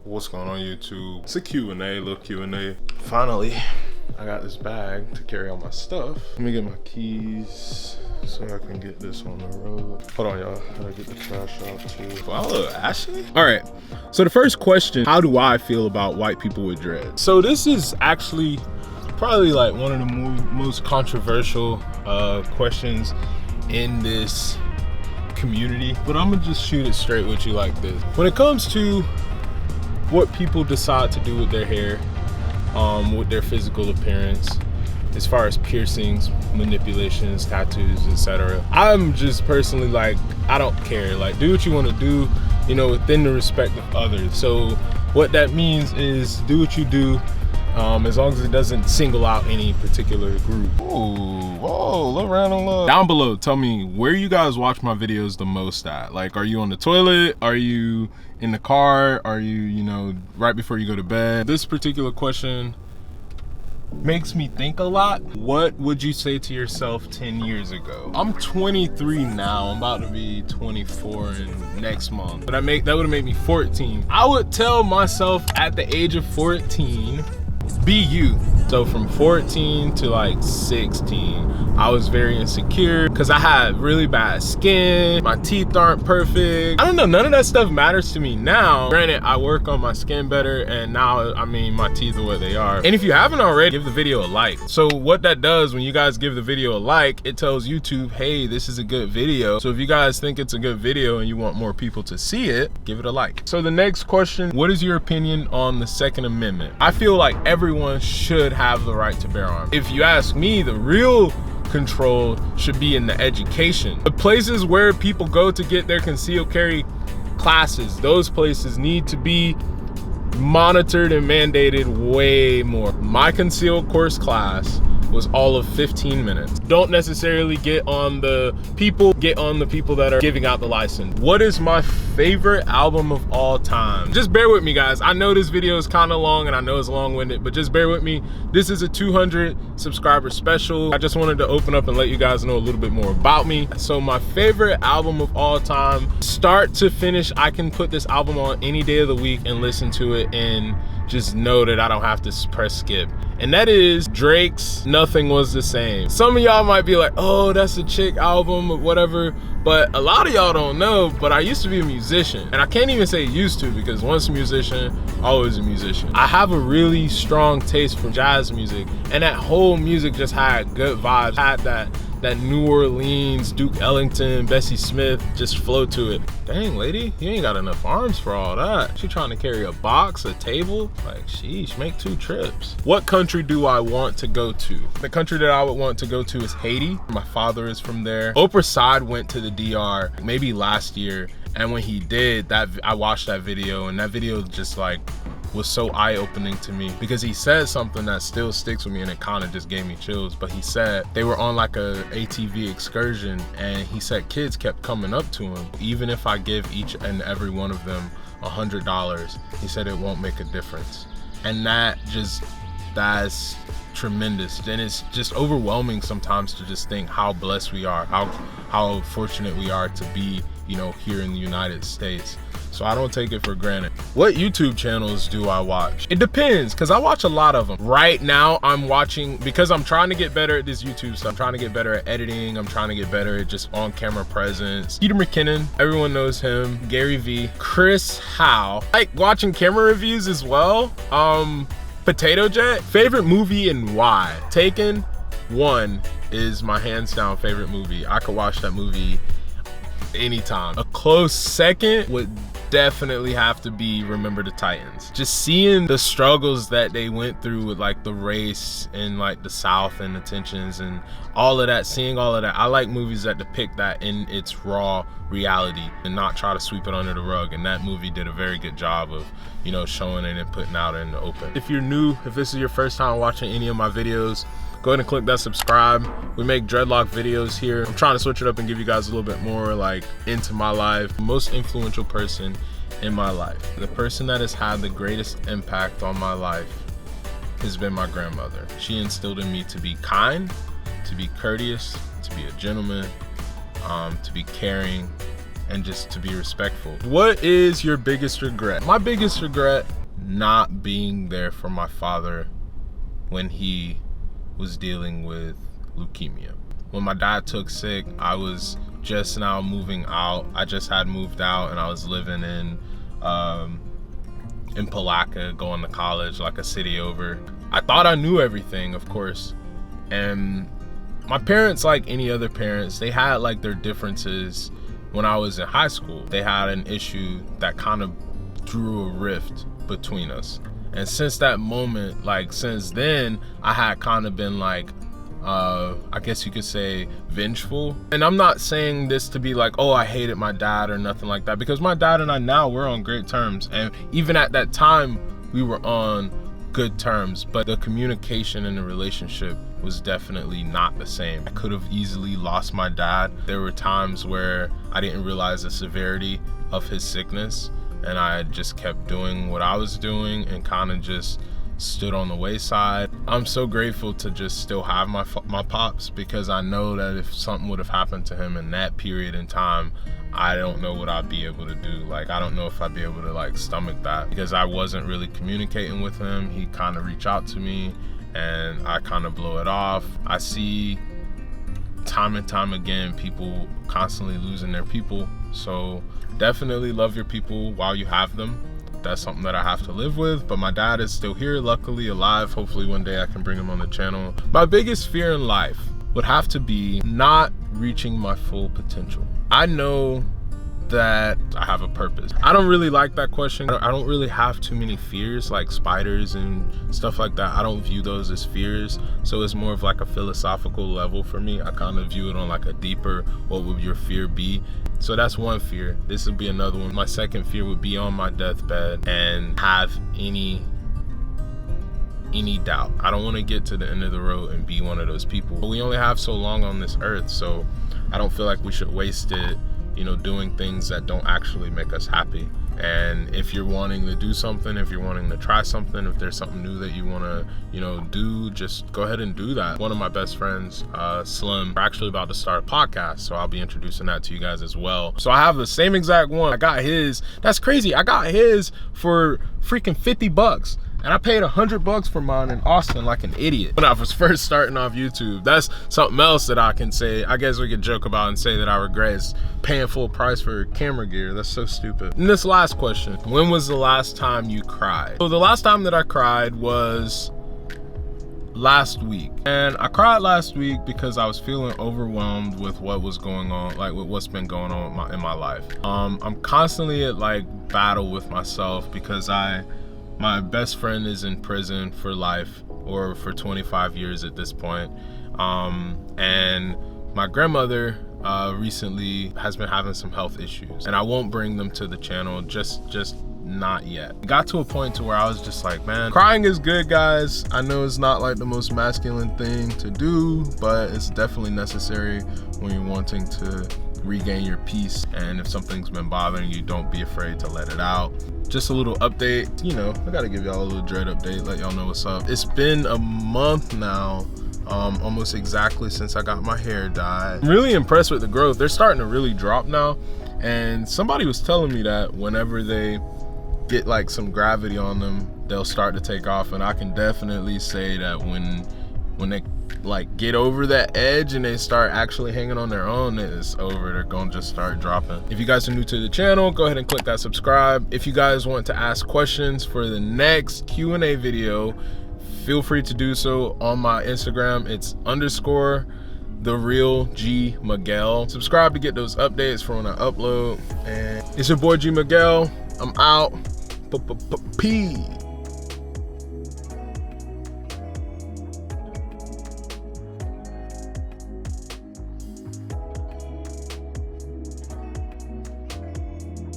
What's going on, YouTube? It's a Q&A, little Q&A. Finally, I got this bag to carry all my stuff. Let me get my keys so I can get this on the road. Hold on, y'all. I gotta get the trash out too. Wow, look, ashy. All right, so the first question, how do I feel about white people with dreads? So this is actually probably like one of the most controversial questions in this community, but I'm gonna just shoot it straight with you like this. When it comes to what people decide to do with their hair, with their physical appearance, as far as piercings, manipulations, tattoos, etc., I'm just personally like, I don't care. Like, do what you want to do, you know, within the respect of others. So what that means is do what you do, as long as it doesn't single out any particular group. Ooh, whoa, look around and look. Down below, tell me where you guys watch my videos the most at. Like, are you on the toilet? Are you in the car? Are you know, right before you go to bed? This particular question makes me think a lot. What would you say to yourself 10 years ago? I'm 23 now. I'm about to be 24 in next month. But that would have made me 14. I would tell myself at the age of 14, be you. So from 14 to like 16, I was very insecure because I had really bad skin. My teeth aren't perfect. I don't know, none of that stuff matters to me now. Granted, I work on my skin better, and now, I mean, my teeth are what they are. And if you haven't already, give the video a like. So what that does when you guys give the video a like, it tells YouTube, hey, this is a good video. So if you guys think it's a good video and you want more people to see it, give it a like. So the next question, what is your opinion on the Second Amendment? I feel like everyone should have the right to bear arms. If you ask me, the real control should be in the education. The places where people go to get their concealed carry classes, those places need to be monitored and mandated way more. My concealed course class was all of 15 minutes. Don't necessarily get on the people that are giving out the license. What is my favorite album of all time? Just bear with me, guys. I know this video is kind of long and I know it's long-winded, but just bear with me. This is a 200 subscriber special. I just wanted to open up and let you guys know a little bit more about me. So my favorite album of all time, start to finish, I can put this album on any day of the week and listen to it and just know that I don't have to press skip. And that is Drake's Nothing Was the Same. Some of y'all might be like, oh, that's a chick album or whatever, but a lot of y'all don't know, but I used to be a musician. And I can't even say used to, because once a musician, always a musician. I have a really strong taste for jazz music, and that whole music just had good vibes, had that New Orleans, Duke Ellington, Bessie Smith just flow to it. Dang, lady, you ain't got enough arms for all that. She trying to carry a box, a table? Like, sheesh, make 2 trips. What country do I want to go to? The country that I would want to go to is Haiti. My father is from there. Oprah Side went to the DR maybe last year, and when he did, I watched that video, and that video just like was so eye-opening to me because he said something that still sticks with me, and it kind of just gave me chills. But he said they were on like a ATV excursion, and he said kids kept coming up to him. Even if I give each and every one of them $100, he said it won't make a difference. And that's tremendous. And it's just overwhelming sometimes to just think how blessed we are, how fortunate we are to be, you know, here in the United States. So I don't take it for granted. What YouTube channels do I watch? It depends, because I watch a lot of them. Right now I'm watching, because I'm trying to get better at this YouTube stuff. I'm trying to get better at editing. I'm trying to get better at just on-camera presence. Peter McKinnon, everyone knows him. Gary Vee, Chris Howe. I like watching camera reviews as well. Potato Jet. Favorite movie and why? Taken 1 is my hands down favorite movie. I could watch that movie anytime. A close second would definitely have to be Remember the Titans. Just seeing the struggles that they went through with like the race and like the South and the tensions and all of that, seeing all of that. I like movies that depict that in its raw reality and not try to sweep it under the rug, and that movie did a very good job of, you know, showing it and putting out in the open. If you're new, if this is your first time watching any of my videos, go ahead and click that subscribe. We make Dreadlock videos here. I'm trying to switch it up and give you guys a little bit more like into my life. Most influential person in my life, the person that has had the greatest impact on my life, has been my grandmother. She instilled in me to be kind, to be courteous, to be a gentleman, to be caring, and just to be respectful. What is your biggest regret? My biggest regret, not being there for my father when he was dealing with leukemia. When my dad took sick, I was just now moving out. I just had moved out and I was living in Palaca, going to college, like a city over. I thought I knew everything, of course. And my parents, like any other parents, they had like their differences. When I was in high school, they had an issue that kind of drew a rift between us. And since that moment, like since then, I had kind of been like, I guess you could say vengeful. And I'm not saying this to be like, oh, I hated my dad or nothing like that, because my dad and I now, we're on great terms. And even at that time, we were on good terms, but the communication in the relationship was definitely not the same. I could have easily lost my dad. There were times where I didn't realize the severity of his sickness, and I just kept doing what I was doing and kind of just stood on the wayside. I'm so grateful to just still have my pops, because I know that if something would have happened to him in that period in time, I don't know what I'd be able to do. Like, I don't know if I'd be able to like stomach that, because I wasn't really communicating with him. He kind of reached out to me and I kind of blow it off. I see time and time again people constantly losing their people. So definitely love your people while you have them. That's something that I have to live with, but my dad is still here, luckily alive. Hopefully one day I can bring him on the channel. My biggest fear in life would have to be not reaching my full potential. I know that I have a purpose. I don't really like that question. I don't really have too many fears, like spiders and stuff like that. I don't view those as fears. So it's more of like a philosophical level for me. I kind of view it on like a deeper, what would your fear be? So that's one fear. This would be another one. My second fear would be on my deathbed and have any doubt. I don't want to get to the end of the road and be one of those people. But we only have so long on this earth, so I don't feel like we should waste it, you know, doing things that don't actually make us happy. And if you're wanting to do something, if you're wanting to try something, if there's something new that you want to, you know, do, just go ahead and do that. One of my best friends, Slim, are actually about to start a podcast, so I'll be introducing that to you guys as well. So I have the same exact one. I got his. That's crazy. I got his for freaking $50. And I paid $100 for mine in Austin like an idiot when I was first starting off YouTube. That's something else that I can say. I guess we could joke about and say that I regret is paying full price for camera gear. That's so stupid. And this last question, when was the last time you cried? So the last time that I cried was last week. And I cried last week because I was feeling overwhelmed with what was going on, like with what's been going on in my life. I'm constantly at like battle with myself because my best friend is in prison for life, or for 25 years at this point. And my grandmother recently has been having some health issues, and I won't bring them to the channel, just not yet. It got to a point to where I was just like, man, crying is good, guys. I know it's not like the most masculine thing to do, but it's definitely necessary when you're wanting to regain your peace. And if something's been bothering you, don't be afraid to let it out. Just a little update, you know, I gotta give y'all a little dread update, let y'all know what's up. It's been a month now, almost exactly, since I got my hair dyed. I'm really impressed with the growth. They're starting to really drop now. And somebody was telling me that whenever they get like some gravity on them, they'll start to take off. And I can definitely say that when they like get over that edge and they start actually hanging on their own, it's over. They're gonna just start dropping. If you guys are new to the channel, go ahead and click that subscribe. If you guys want to ask questions for the next Q&A video, feel free to do so on my Instagram. It's _TheRealGMiguel. Subscribe to get those updates for when I upload. And it's your boy G Miguel. I'm out. Peace.